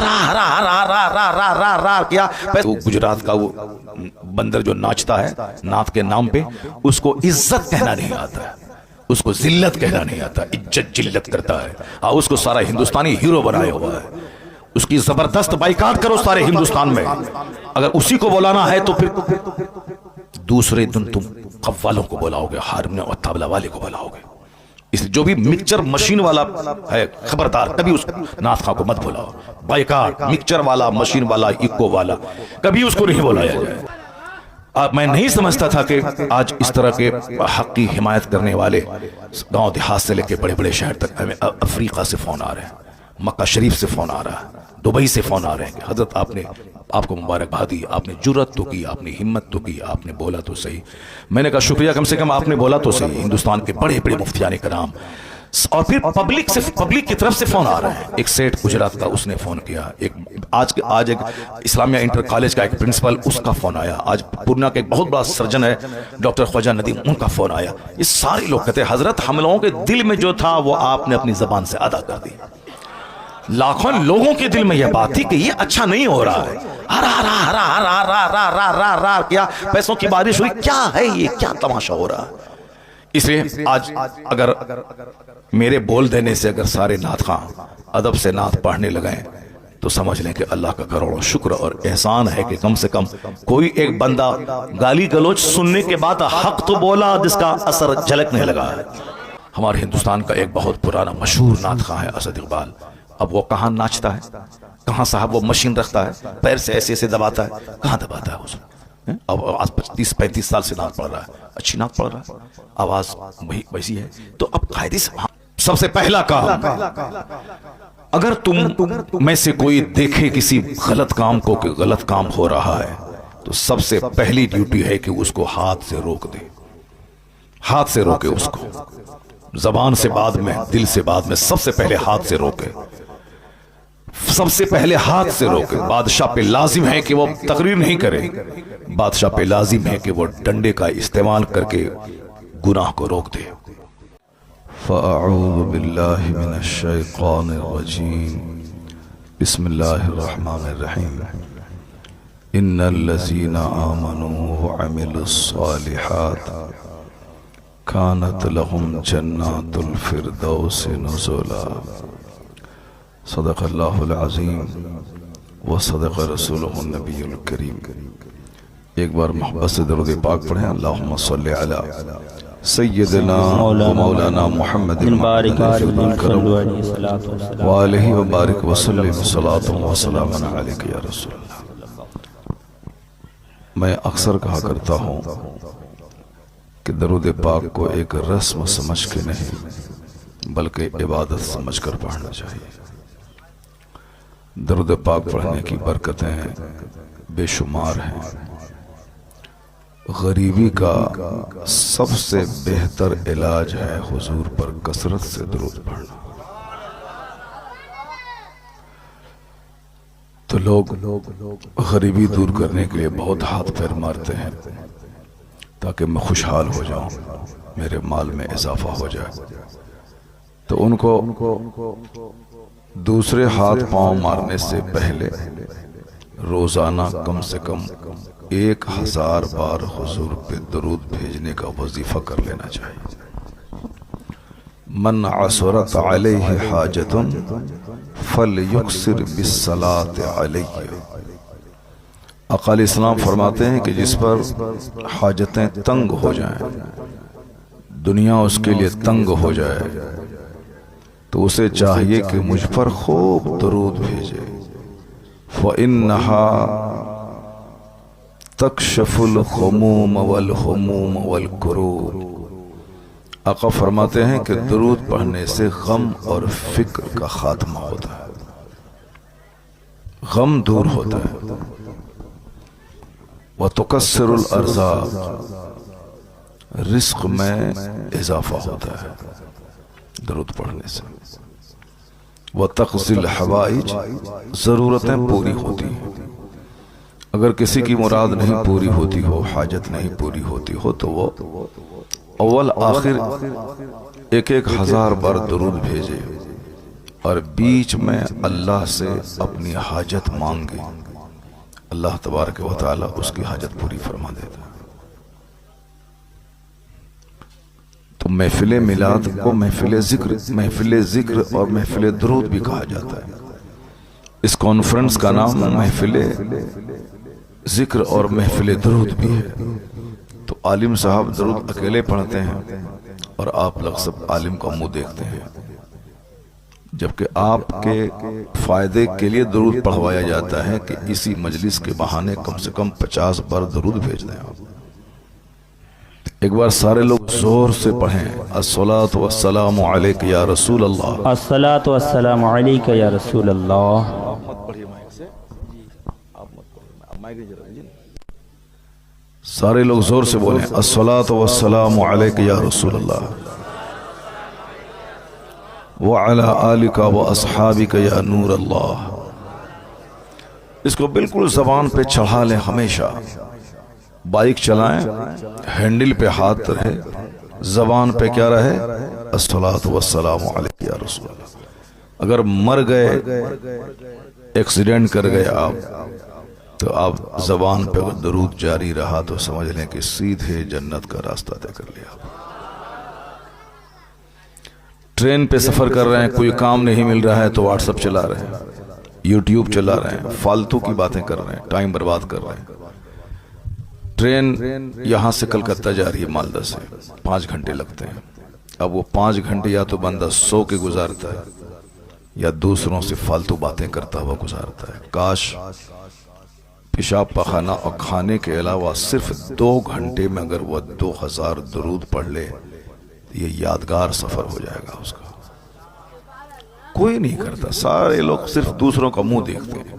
हरा हरा हरा हरा हरा हरा हरा हरा किया। वो गुजरात का वो बंदर जो नाचता है नाथ के नाम पे, उसको इज्जत कहना नहीं आता है, उसको जिल्लत कहना नहीं आता, इज्जत जिल्लत करता है। हाँ, उसको सारा हिंदुस्तानी हीरो बनाया हुआ है। उसकी जबरदस्त बाइकाट करो सारे हिंदुस्तान में। अगर उसी को बुलाना है तो फिर दूसरे दिन तुम कव्वालों को बुलाओगे, हारमोनियम और तबला वाले को बुलाओगे। इसलिए जो भी मिक्सचर मशीन वाला है, खबरदार कभी उस नाथ खां को मत बुलाओ। बाइकाट, मिक्सचर वाला, मशीन वाला, इको वाला, कभी उसको नहीं बुलाया जाए। मैं नहीं समझता था कि आज इस तरह के हक की हिमायत करने वाले गांव देहात से लेकर बड़े बड़े शहर तक, हमें अफ्रीका से फोन आ रहे हैं, मक्का शरीफ से फोन आ रहा है, दुबई से फोन आ रहे हैं कि हजरत आपको मुबारकबाद दी, आपने जुर्रत तो की, आपने हिम्मत तो की, आपने बोला तो सही। मैंने कहा शुक्रिया, कम से कम आपने बोला तो सही। हिंदुस्तान के बड़े बड़े मुफ्तियाने कराम, और फिर पब्लिक की तरफ से फोन आ रहे हैं। एक सेठ गुजरात का, उसने फोन किया। आज एक इस्लामिया इंटर कॉलेज का एक प्रिंसिपल, उसका फोन आया। आज पूर्णिया का एक बहुत बड़ा सर्जन है डॉक्टर ख्वाजा नदीम, उनका फोन आया। ये सारे लोग कहते हैं हजरत हम लोगों के दिल में जो था वो आपने अपनी जबान से अदा कर दी। लाखों लोगों के दिल में यह बात थी कि ये अच्छा नहीं हो रहा है, हरा हरा हरा हरा हरा हरा हरा हरा हरा क्या पैसों की बारिश हुई, क्या है ये, क्या तमाशा हो रहा है। इसलिए आज अगर मेरे बोल देने से अगर सारे नाथ खां अदब से नाथ पढ़ने लगे तो समझ लें कि अल्लाह का करोड़ों शुक्र और एहसान है कि कम से कम कोई एक बंदा गाली गलोच सुनने के बाद हक तो बोला जिसका असर झलकने लगा है। हमारे हिंदुस्तान का एक बहुत पुराना मशहूर नाथ खां है असद इकबाल। अब वो कहाँ नाचता है, कहाँ साहब वो मशीन रखता है, पैर से ऐसे ऐसे दबाता है, कहाँ दबाता है उसको। अब आज 30-35 साल से नाथ पढ़ रहा है, अच्छी नाथ पढ़ रहा है, आवाज वही वैसी है। तो अब कायदे से सबसे पहला काम, अगर तुम में से कोई देखे किसी गलत काम को कि गलत काम हो रहा है, तो सबसे पहली ड्यूटी है कि उसको हाथ से रोक दे। हाथ से रोके उसको, जबान से बाद में, दिल से बाद में, सबसे पहले हाथ से रोके। सबसे पहले हाथ से रोके। बादशाह पे लाजिम है कि वो तकरीर नहीं करे, बादशाह पे लाजिम है कि वो डंडे का इस्तेमाल करके गुनाह को रोक दे। फ़अऊज़ु बिल्लाहि मिनश शैतानिर रजीम, बिस्मिल्लाहिर रहमानिर रहीम। इन्नल्लज़ीना आमनू व अमिलुस सालिहात कानत लहुम जन्नातुल फिरदौस नुज़ुला। सदक़ल्लाहुल अज़ीम व सदक़ रसूलुहुन नबियुल करीम। एक बार मोहब्बत से दरूद पाक पढ़ें। अल्लाहुम्मा सल्लि अला सय्यिदिना व मौलाना मुहम्मदिन व आलिहि व बारिक व सल्लिम सलातुन व सलामुन अलैका या रसूलल्लाह। मैं अक्सर कहा करता हूँ कि दरूद पाक को एक रस्म समझ के नहीं बल्कि इबादत समझ कर पढ़ना चाहिए। दरूद पाक पढ़ने की बरकतें बेशुमार हैं। गरीबी का सबसे बेहतर इलाज है हुजूर पर कसरत से दरूद पढ़ना। तो लोग गरीबी दूर करने के लिए बहुत हाथ पैर मारते हैं ताकि मैं खुशहाल हो जाऊं, मेरे माल में इजाफा हो जाए। तो उनको दूसरे हाथ पांव मारने से पहले रोजाना कम से कम 1000 बार हुजूर पे दरूद भेजने का वजीफा कर लेना चाहिए। मन असरत अलैहि हाजतुन फलयुक्सिर बिस्सलात अलैहि। अकाल इस्लाम फरमाते हैं कि जिस पर हाजतें तंग हो जाएं, दुनिया उसके लिए तंग हो जाए, तो उसे चाहिए कि मुझ पर खूब दरूद भेजे। फ़इन्नहा तकशफुल खुमूम वल हुमूम वल कुरूब। आका फरमाते हैं कि दरूद पढ़ने से गम और फिक्र का खात्मा होता है, गम दूर होता है। व तुकस्सिरुल अर्ज़ाक़, रिस्क में इजाफा होता है दरूद पढ़ने से। व तक़ज़िल हवाइज, ज़रूरतें पूरी होती हैं। अगर किसी की मुराद नहीं पूरी होती हो, हाजत नहीं पूरी होती हो, तो वो अव्वल आखिर 1000 बार दरूद भेजे, और बीच में अल्लाह से अपनी हाजत मांगे, अल्लाह तबारक व तआला उसकी हाजत पूरी फरमा देता है। तो महफिल मिलाद को महफिल जिक्र और महफिल दुरूद भी कहा जाता है। इस कॉन्फ्रेंस का नाम महफिल जिक्र और महफिल दुरूद भी है। तो आलिम साहब दुरूद अकेले पढ़ते हैं और आप लोग सब आलिम का मुंह देखते हैं, जबकि आपके फायदे के लिए दुरूद पढ़वाया जाता है कि इसी मजलिस के बहाने कम से कम 50 बार दुरूद भेज दें आप। एक बार सारे लोग जोर से पढ़ें, अस्सलातु वस्सलामु अलैका या रसूल अल्लाह। अस्सलातु वस्सलामु अलैका या रसूल अल्लाह। सारे लोग जोर से बोलें, अस्सलातु वस्सलामु अलैका या रसूल अल्लाह व अला आलिका व अस्हाबिका या नूर अल्लाह। इसको बिल्कुल जबान पे चढ़ा लें हमेशा। बाइक चलाएं, हैंडल पे हाथ रहे, जबान पे क्या रहे, अस्सलातु वस्सलामु अलैका या रसूल अल्लाह। अगर मर गए, एक्सीडेंट कर गए आप, तो आप जबान पे अगर दरूद जारी रहा तो समझ लें कि सीधे जन्नत का रास्ता तय कर लिया। ट्रेन पे सफर कर रहे हैं, कोई काम नहीं मिल रहा है तो व्हाट्सएप चला रहे हैं, यूट्यूब चला रहे हैं, फालतू की बातें कर रहे हैं, टाइम बर्बाद कर रहे हैं। ट्रेन यहां से कलकत्ता जा रही है, मालदा से 5 घंटे लगते हैं। अब वो 5 घंटे या तो बंदा सो के गुजारता है या दूसरों से फालतू बातें करता हुआ गुजारता है। काश पेशाब पखाना और खाने के अलावा सिर्फ 2 घंटे में अगर वह 2000 दुरूद पढ़ ले, ये यादगार सफर हो जाएगा उसका। कोई नहीं करता, सारे लोग सिर्फ दूसरों का मुंह देखते हैं,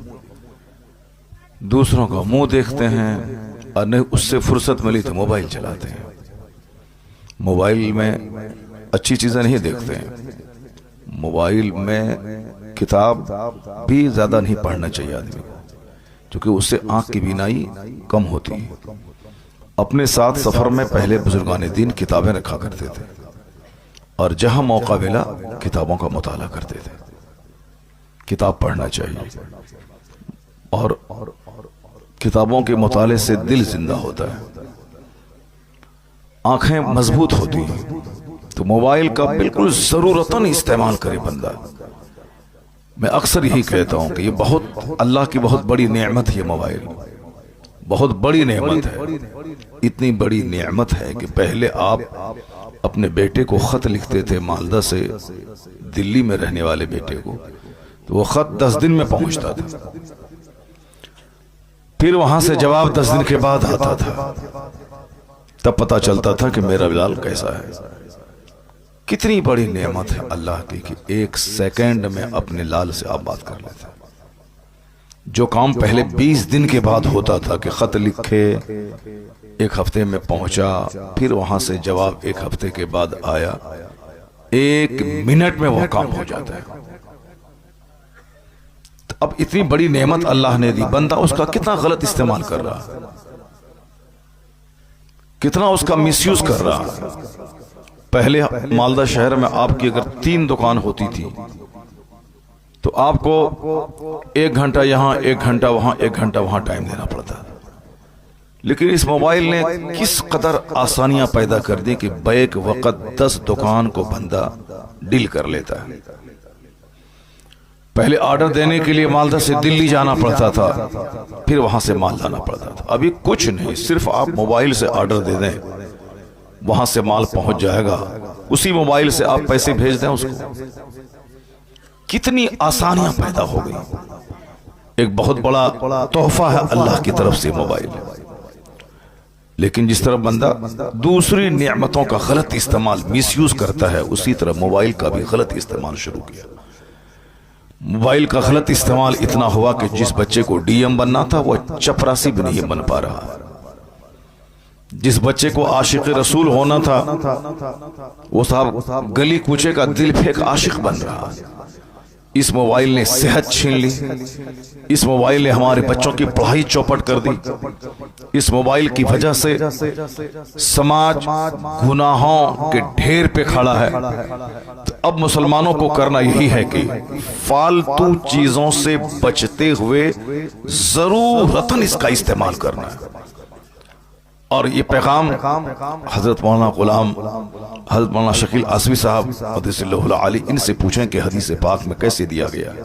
दूसरों का मुंह देखते हैं, और नहीं उससे फुर्सत मिली तो मोबाइल चलाते हैं। मोबाइल में अच्छी चीजें नहीं देखते हैं। मोबाइल में किताब भी ज्यादा नहीं पढ़ना चाहिए आदमी को, क्योंकि उससे आंख की बीनाई कम होती है। अपने साथ सफर में पहले बुजुर्गान दीन किताबें रखा करते थे और जहां मौका मिला किताबों का मुताला करते थे। किताब पढ़ना चाहिए और किताबों के मुताले से दिल जिंदा होता है, आंखें मजबूत होती हैं। तो मोबाइल का बिल्कुल जरूरतन इस्तेमाल करे बंदा। मैं अक्सर यही कहता हूं कि ये बहुत अल्लाह की बहुत बड़ी नेमत है। ये मोबाइल बहुत बड़ी नेमत है। इतनी बड़ी नेमत है कि पहले आप अपने बेटे को खत लिखते थे, मालदा से दिल्ली में रहने वाले बेटे को, तो वो खत 10 दिन में पहुंचता था। फिर वहां से जवाब 10 दिन के बाद आता था, तब पता चलता था कि मेरा बिलाल कैसा है। कितनी बड़ी नेमत है अल्लाह की कि 1 सेकंड में अपने लाल से आप बात कर लेते हैं। जो काम पहले 20 दिन के बाद होता था कि खत लिखे, 1 हफ्ते में पहुंचा, फिर वहां से जवाब 1 हफ्ते के बाद आया, 1 मिनट में वह काम हो जाता है। तो अब इतनी बड़ी नेमत अल्लाह ने दी, बंदा उसका कितना गलत इस्तेमाल कर रहा है, कितना उसका मिसयूज कर रहा है। पहले मालदा शहर में आपकी अगर 3 दुकान होती थी तो आपको 1 घंटा यहां, 1 घंटा वहां, 1 घंटा वहां टाइम देना पड़ता। लेकिन इस मोबाइल ने किस कदर आसानियां पैदा कर दी कि बैक वक्त 10 दुकान को बंदा डील कर लेता है। पहले ऑर्डर देने के लिए मालदा से दिल्ली जाना पड़ता था, फिर वहां से माल लाना पड़ता था। अभी कुछ नहीं, सिर्फ आप मोबाइल से ऑर्डर दे दें, वहां से माल पहुंच जाएगा, उसी मोबाइल से आप पैसे भेज दें उसको। कितनी आसानियां पैदा हो गई। एक बहुत बड़ा तोहफा है अल्लाह की तरफ से मोबाइल। लेकिन जिस तरह बंदा दूसरी नियमतों का गलत इस्तेमाल, मिसयूज करता है, उसी तरह मोबाइल का भी गलत इस्तेमाल शुरू किया। मोबाइल का गलत इस्तेमाल इतना हुआ कि जिस बच्चे को डीएम बनना था वह चपरासी भी नहीं बन पा रहा है। जिस बच्चे को आशिक रसूल होना था वो साहब गली कूचे का दिल फेंक आशिक बन रहा है। इस मोबाइल ने सेहत छीन ली, इस मोबाइल ने हमारे बच्चों की पढ़ाई चौपट कर दी। इस मोबाइल की वजह से समाज गुनाहों के ढेर पे खड़ा है। तो अब मुसलमानों को करना यही है कि फालतू चीजों से बचते हुए जरूरतन इसका इस्तेमाल करना है। और ये पैगाम हजरत मौलाना गुलाम, हजरत मौलाना शकील आसवी साहब क़द्दसल्लाहु अली, इनसे पूछें कि हदीस पाक में कैसे दिया गया है।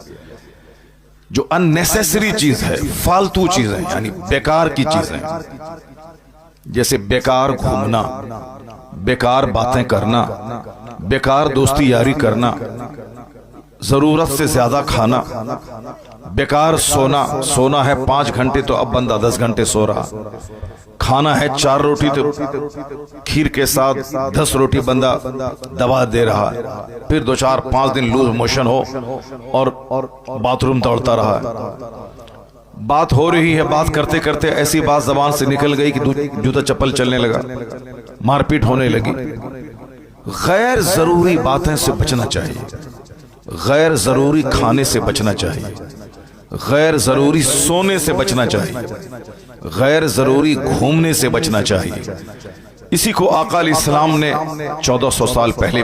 जो अननेसेसरी चीज है, फालतू चीजें, यानी बेकार की चीजें, जैसे बेकार घूमना, बेकार बातें करना, बेकार दोस्ती यारी करना, जरूरत से ज्यादा खाना, बेकार सोना। सोना है 5 घंटे तो अब बंदा 10 घंटे सो रहा। खाना है 4 रोटी तो खीर के साथ 10 रोटी बंदा दबा दे रहा है। फिर 2 4 5 दिन लूज मोशन हो और बाथरूम दौड़ता रहा है। बात हो रही है, बात करते करते ऐसी बात जबान से निकल गई कि जूता चप्पल चलने लगा, मारपीट होने लगी। गैर जरूरी बातें से बचना चाहिए, गैर जरूरी खाने से बचना चाहिए, गैर जरूरी सोने से बचना चाहिए, गैर जरूरी घूमने से बचना चाहिए। इसी को आका अलैहिस्सलाम ने 1400 साल पहले